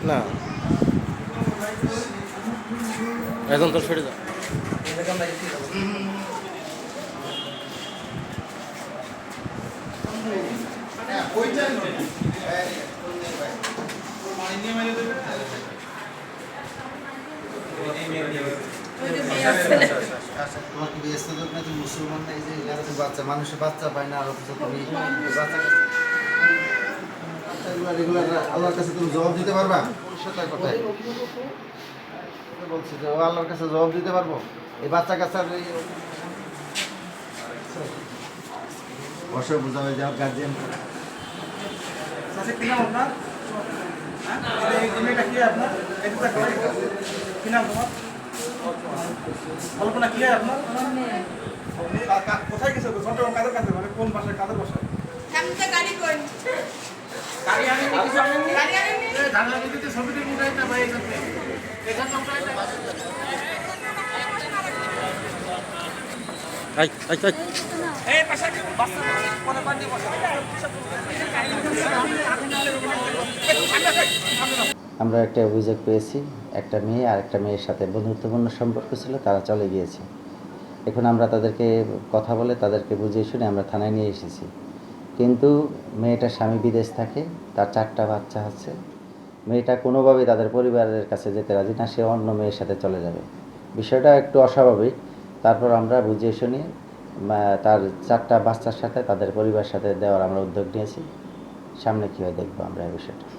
না এখন তো সরে যাও। তোমার কি বিয়ে সাদত না? তুমি মুসলমান না? এই যে এরা তো বাচ্চা মানুষের বাচ্চা পায় না, আর অথচ তুমি বাচ্চা রেগুলার আল্লাহর কাছে তুমি জবাব দিতে পারবা? পরিষ্কার কথায় বলছি যে ও আল্লাহর কাছে জবাব দিতে পারবো এই বাচ্চা কাচ্চার এই বসে বোঝা হয়ে যাও গার্জিয়ান। কি নাম আপনার? এটা কি আপনার? কি নাম তোমার? কল্পনা কি হয় আপনার? কোথায় গেছে? কাদের কাছে, মানে কোন বাসায়, কাদের বাসায়? গাড়ি কই? গাড়ি আনেনি, কিছু আনেনি? গাড়ি আনেনি? জানলা দিতে ছবিটি উঠাই না ভাই, এখান থেকে উঠাই না। এই পাশে বাসা পরে পানি বসা। আমরা একটা অভিযোগ পেয়েছি, একটা মেয়ে আর একটা মেয়ের সাথে বন্ধুত্বপূর্ণ সম্পর্ক ছিল, তারা চলে গিয়েছে। এখন আমরা তাদেরকে কথা বলে তাদেরকে বুঝিয়ে শুনে আমরা থানায় নিয়ে এসেছি। কিন্তু মেয়েটার স্বামী বিদেশ থাকে, তার 4টা বাচ্চা আছে। মেয়েটা কোনোভাবেই তাদের পরিবারের কাছে যেতে রাজি না, সে অন্য মেয়ের সাথে চলে যাবে। বিষয়টা একটু অস্বাভাবিক। তারপর আমরা বুঝিয়ে শুনিয়ে তার 4টা বাচ্চার সাথে তাদের পরিবারের সাথে দেওয়ার আমরা উদ্যোগ নিয়েছি। সামনে কী হয় দেখবো আমরা এই বিষয়টা।